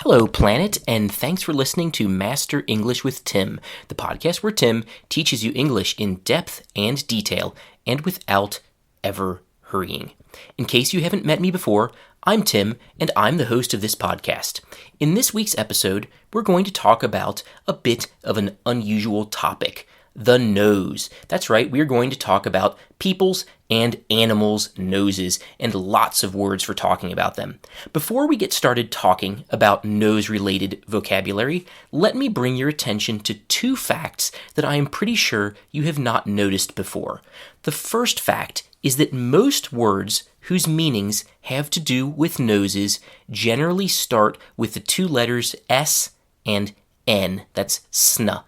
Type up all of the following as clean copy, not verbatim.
Hello, planet, and thanks for listening to Master English with Tim, the podcast where Tim teaches you English in depth and detail and without ever hurrying. In case you haven't met me before, I'm Tim, and I'm the host of this podcast. In this week's episode, we're going to talk about a bit of an unusual topic, the nose. That's right, we're going to talk about people's and animals' noses, and lots of words for talking about them. Before we get started talking about nose-related vocabulary, let me bring your attention to two facts that I am pretty sure you have not noticed before. The first fact is that most words whose meanings have to do with noses generally start with the two letters S and N. That's sna.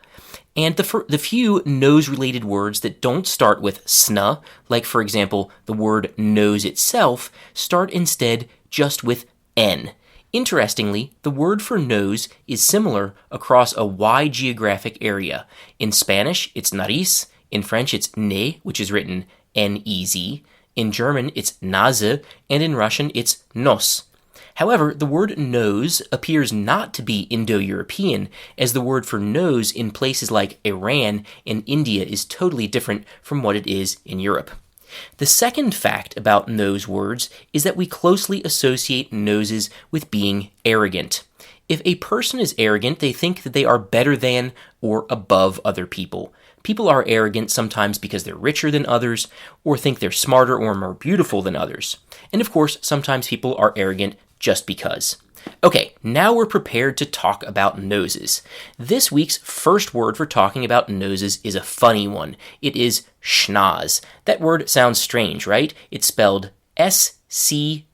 And the few nose-related words that don't start with sna, like for example the word nose itself, start instead just with N. Interestingly, the word for nose is similar across a wide geographic area. In Spanish, it's nariz. In French, it's nez, which is written N-E-Z. In German, it's Nase. And in Russian, it's nos. However, the word nose appears not to be Indo-European, as the word for nose in places like Iran and India is totally different from what it is in Europe. The second fact about nose words is that we closely associate noses with being arrogant. If a person is arrogant, they think that they are better than or above other people. People are arrogant sometimes because they're richer than others, or think they're smarter or more beautiful than others. And of course, sometimes people are arrogant just because. Okay, now we're prepared to talk about noses. This week's first word for talking about noses is a funny one. It is schnoz. That word sounds strange, right? It's spelled S-C-H-N-O-Z.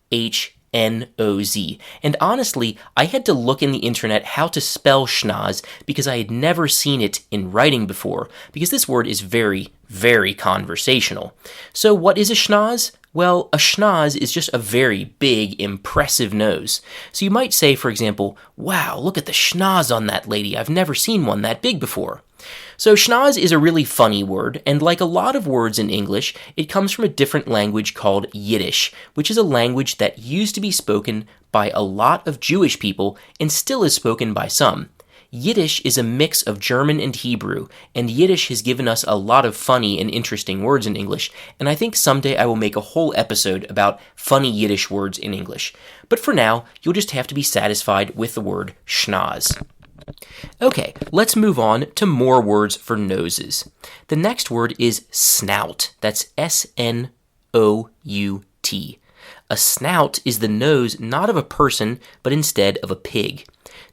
And honestly, I had to look in the internet how to spell schnoz because I had never seen it in writing before, because this word is very, very conversational. So what is a schnoz? Well, a schnoz is just a very big, impressive nose. So you might say, for example, wow, look at the schnoz on that lady. I've never seen one that big before. So schnoz is a really funny word, and like a lot of words in English, it comes from a different language called Yiddish, which is a language that used to be spoken by a lot of Jewish people and still is spoken by some. Yiddish is a mix of German and Hebrew, and Yiddish has given us a lot of funny and interesting words in English, and I think someday I will make a whole episode about funny Yiddish words in English. But for now, you'll just have to be satisfied with the word schnoz. Okay, let's move on to more words for noses. The next word is snout. That's S-N-O-U-T. A snout is the nose not of a person, but instead of a pig.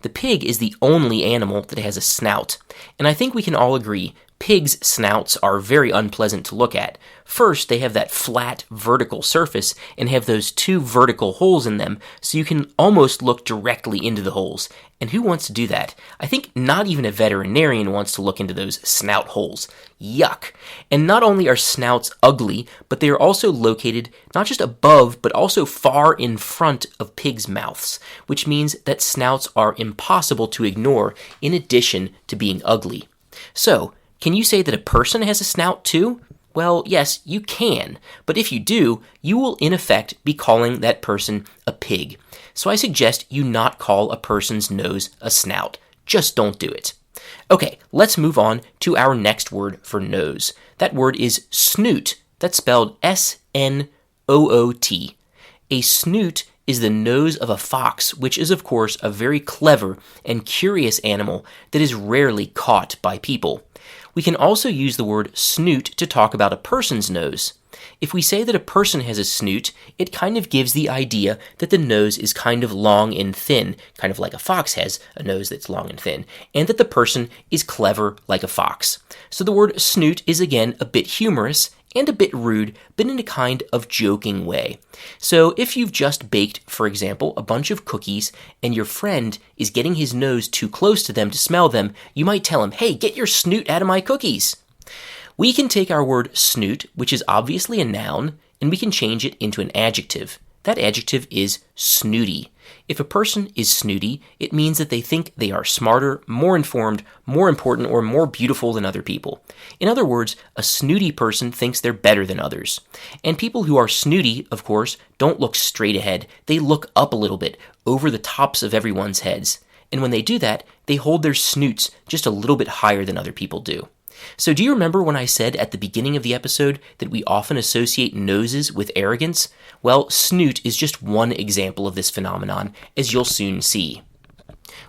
The pig is the only animal that has a snout, and I think we can all agree pigs' snouts are very unpleasant to look at. First, they have that flat, vertical surface and have those two vertical holes in them, so you can almost look directly into the holes. And who wants to do that? I think not even a veterinarian wants to look into those snout holes. Yuck! And not only are snouts ugly, but they are also located not just above, but also far in front of pigs' mouths, which means that snouts are impossible to ignore in addition to being ugly. So, can you say that a person has a snout too? Well, yes, you can, but if you do, you will in effect be calling that person a pig. So I suggest you not call a person's nose a snout. Just don't do it. Okay, let's move on to our next word for nose. That word is snoot. That's spelled S-N-O-O-T. A snoot is the nose of a fox, which is of course a very clever and curious animal that is rarely caught by people. We can also use the word snoot to talk about a person's nose. If we say that a person has a snoot, it kind of gives the idea that the nose is kind of long and thin, kind of like a fox has a nose that's long and thin, and that the person is clever like a fox. So the word snoot is again a bit humorous and a bit rude, but in a kind of joking way. So if you've just baked, for example, a bunch of cookies and your friend is getting his nose too close to them to smell them, you might tell him, "Hey, get your snoot out of my cookies." We can take our word snoot, which is obviously a noun, and we can change it into an adjective. That adjective is snooty. If a person is snooty, it means that they think they are smarter, more informed, more important, or more beautiful than other people. In other words, a snooty person thinks they're better than others. And people who are snooty, of course, don't look straight ahead. They look up a little bit, over the tops of everyone's heads. And when they do that, they hold their snoots just a little bit higher than other people do. So do you remember when I said at the beginning of the episode that we often associate noses with arrogance? Well, snoot is just one example of this phenomenon, as you'll soon see.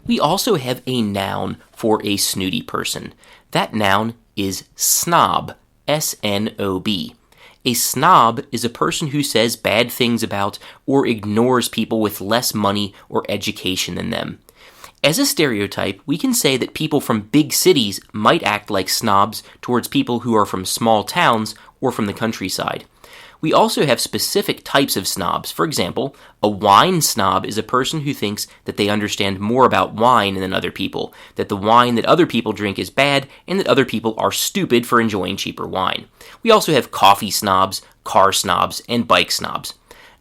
We also have a noun for a snooty person. That noun is snob, S-N-O-B. A snob is a person who says bad things about or ignores people with less money or education than them. As a stereotype, we can say that people from big cities might act like snobs towards people who are from small towns or from the countryside. We also have specific types of snobs. For example, a wine snob is a person who thinks that they understand more about wine than other people, that the wine that other people drink is bad, and that other people are stupid for enjoying cheaper wine. We also have coffee snobs, car snobs, and bike snobs.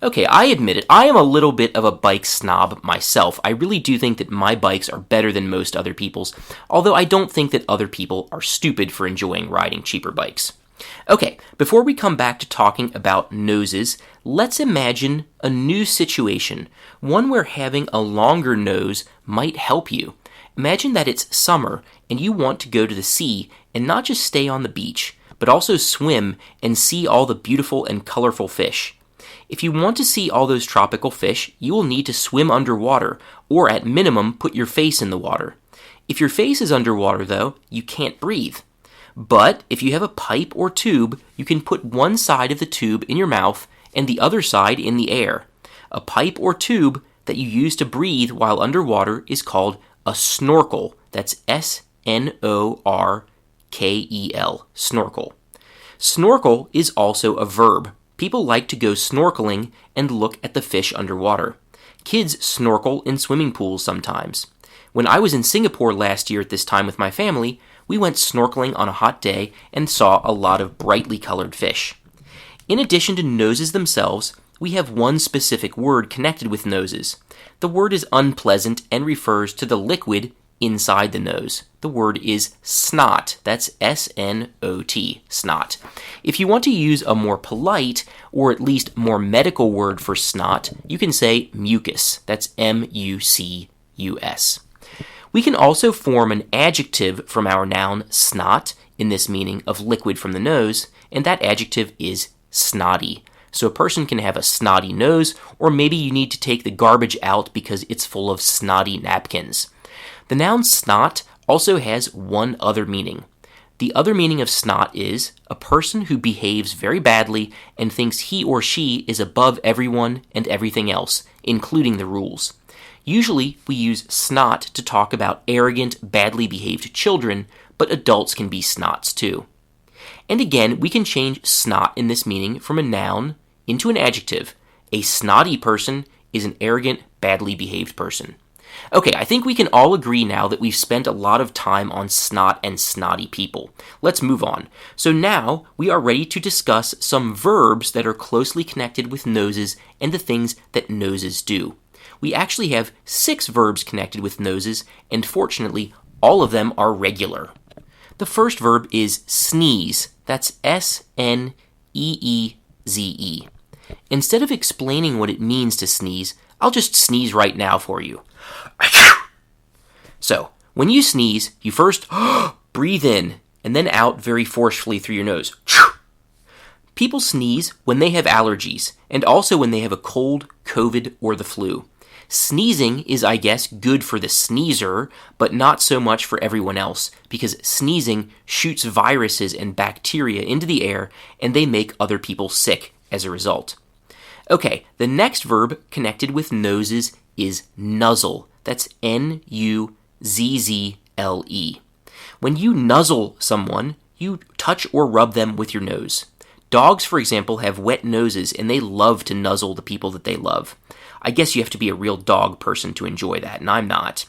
Okay, I admit it, I am a little bit of a bike snob myself. I really do think that my bikes are better than most other people's, although I don't think that other people are stupid for enjoying riding cheaper bikes. Okay, before we come back to talking about noses, let's imagine a new situation, one where having a longer nose might help you. Imagine that it's summer and you want to go to the sea and not just stay on the beach, but also swim and see all the beautiful and colorful fish. If you want to see all those tropical fish, you will need to swim underwater, or at minimum, put your face in the water. If your face is underwater, though, you can't breathe. But if you have a pipe or tube, you can put one side of the tube in your mouth and the other side in the air. A pipe or tube that you use to breathe while underwater is called a snorkel. That's S-N-O-R-K-E-L, snorkel. Snorkel is also a verb. People like to go snorkeling and look at the fish underwater. Kids snorkel in swimming pools sometimes. When I was in Singapore last year at this time with my family, we went snorkeling on a hot day and saw a lot of brightly colored fish. In addition to noses themselves, we have one specific word connected with noses. The word is unpleasant and refers to the liquid inside the nose. The word is snot. That's S-N-O-T, snot. If you want to use a more polite, or at least more medical word for snot, you can say mucus. That's M-U-C-U-S. We can also form an adjective from our noun snot in this meaning of liquid from the nose, and that adjective is snotty. So a person can have a snotty nose, or maybe you need to take the garbage out because it's full of snotty napkins. The noun snot also has one other meaning. The other meaning of snot is a person who behaves very badly and thinks he or she is above everyone and everything else, including the rules. Usually, we use snot to talk about arrogant, badly behaved children, but adults can be snots too. And again, we can change snot in this meaning from a noun into an adjective. A snotty person is an arrogant, badly behaved person. Okay, I think we can all agree now that we've spent a lot of time on snot and snotty people. Let's move on. So now we are ready to discuss some verbs that are closely connected with noses and the things that noses do. We actually have 6 verbs connected with noses, and fortunately, all of them are regular. The first verb is sneeze. That's S-N-E-E-Z-E. Instead of explaining what it means to sneeze, I'll just sneeze right now for you. So, when you sneeze, you first breathe in and then out very forcefully through your nose. People sneeze when they have allergies and also when they have a cold, COVID, or the flu. Sneezing is, I guess, good for the sneezer, but not so much for everyone else, because sneezing shoots viruses and bacteria into the air and they make other people sick as a result. Okay, the next verb connected with noses is nuzzle. That's N-U-Z-Z-L-E. When you nuzzle someone, you touch or rub them with your nose. Dogs, for example, have wet noses and they love to nuzzle the people that they love. I guess you have to be a real dog person to enjoy that, and I'm not.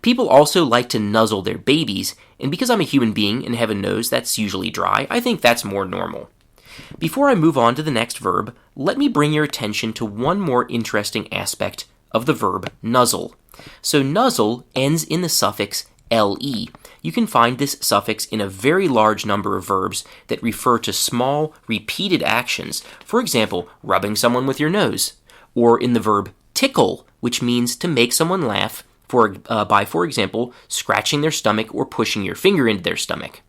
People also like to nuzzle their babies, and because I'm a human being and have a nose that's usually dry, I think that's more normal. Before I move on to the next verb, let me bring your attention to one more interesting aspect of the verb nuzzle. So nuzzle ends in the suffix le. You can find this suffix in a very large number of verbs that refer to small, repeated actions. For example, rubbing someone with your nose. Or in the verb tickle, which means to make someone laugh by, for example, scratching their stomach or pushing your finger into their stomach.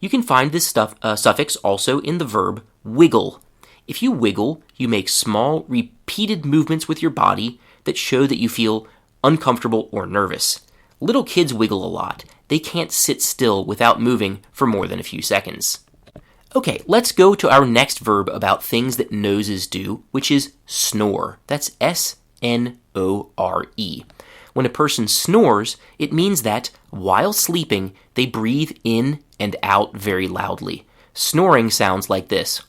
You can find this suffix also in the verb wiggle. If you wiggle, you make small, repeated movements with your body that show that you feel uncomfortable or nervous. Little kids wiggle a lot. They can't sit still without moving for more than a few seconds. Okay, let's go to our next verb about things that noses do, which is snore. That's S-N-O-R-E. When a person snores, it means that, while sleeping, they breathe in and out very loudly. Snoring sounds like this.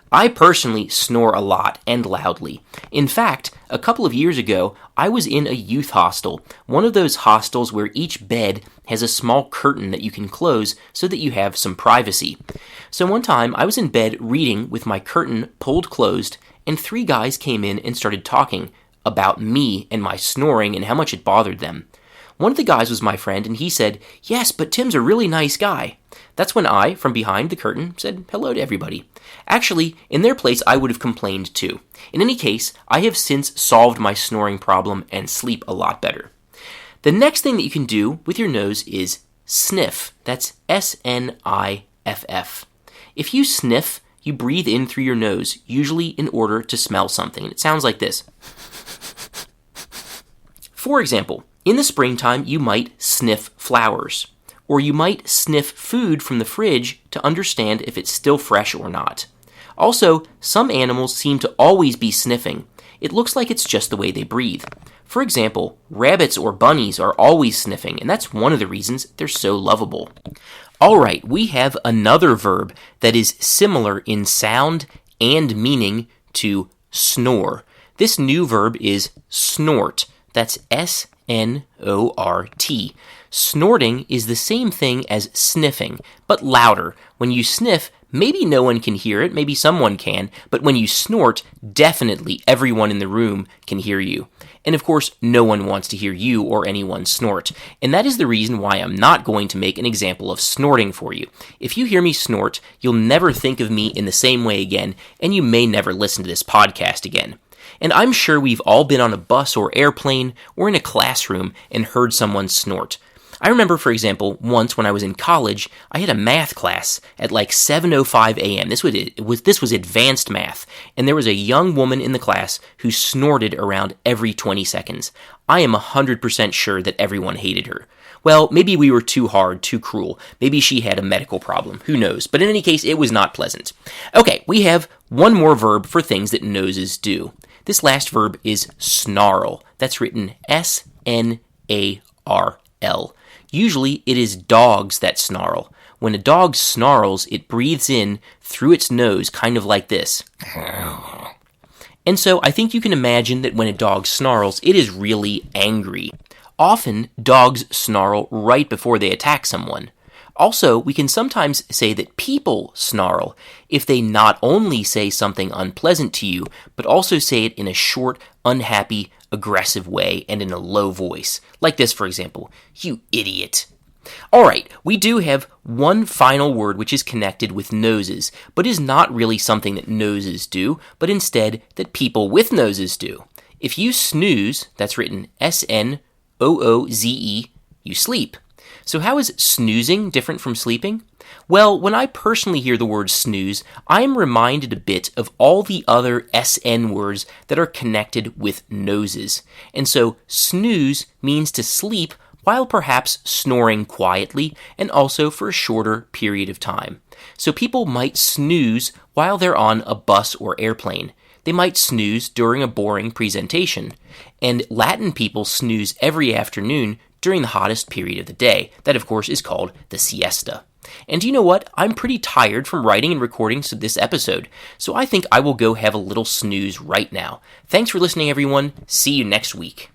I personally snore a lot and loudly. In fact, a couple of years ago, I was in a youth hostel, one of those hostels where each bed has a small curtain that you can close so that you have some privacy. So one time, I was in bed reading with my curtain pulled closed, and 3 guys came in and started talking about me and my snoring and how much it bothered them. One of the guys was my friend, and he said, "Yes, but Tim's a really nice guy." That's when I, from behind the curtain, said hello to everybody. Actually, in their place, I would have complained too. In any case, I have since solved my snoring problem and sleep a lot better. The next thing that you can do with your nose is sniff. That's S-N-I-F-F. If you sniff, you breathe in through your nose, usually in order to smell something. And it sounds like this. For example, in the springtime, you might sniff flowers. Or you might sniff food from the fridge to understand if it's still fresh or not. Also, some animals seem to always be sniffing. It looks like it's just the way they breathe. For example, rabbits or bunnies are always sniffing, and that's one of the reasons they're so lovable. All right, we have another verb that is similar in sound and meaning to snore. This new verb is snort. That's S-N-O-R-T. Snorting is the same thing as sniffing, but louder. When you sniff, maybe no one can hear it, maybe someone can, but when you snort, definitely everyone in the room can hear you. And of course, no one wants to hear you or anyone snort. And that is the reason why I'm not going to make an example of snorting for you. If you hear me snort, you'll never think of me in the same way again, and you may never listen to this podcast again. And I'm sure we've all been on a bus or airplane or in a classroom and heard someone snort. I remember, for example, once when I was in college, I had a math class at like 7:05 a.m. This was advanced math, and there was a young woman in the class who snorted around every 20 seconds. I am 100% sure that everyone hated her. Well, maybe we were too hard, too cruel. Maybe she had a medical problem. Who knows? But in any case, it was not pleasant. Okay, we have one more verb for things that noses do. This last verb is snarl. That's written S-N-A-R-L. Usually, it is dogs that snarl. When a dog snarls, it breathes in through its nose, kind of like this. And so I think you can imagine that when a dog snarls, it is really angry. Often, dogs snarl right before they attack someone. Also, we can sometimes say that people snarl if they not only say something unpleasant to you, but also say it in a short, unhappy, aggressive way and in a low voice. Like this, for example, "You idiot." All right, we do have one final word which is connected with noses, but is not really something that noses do, but instead that people with noses do. If you snooze, that's written S-N-O-O-Z-E, you sleep. So how is snoozing different from sleeping? Well, when I personally hear the word snooze, I am reminded a bit of all the other SN words that are connected with noses. And so snooze means to sleep while perhaps snoring quietly and also for a shorter period of time. So people might snooze while they're on a bus or airplane. They might snooze during a boring presentation. And Latin people snooze every afternoon during the hottest period of the day. That, of course, is called the siesta. And you know what? I'm pretty tired from writing and recording this episode, so I think I will go have a little snooze right now. Thanks for listening, everyone. See you next week.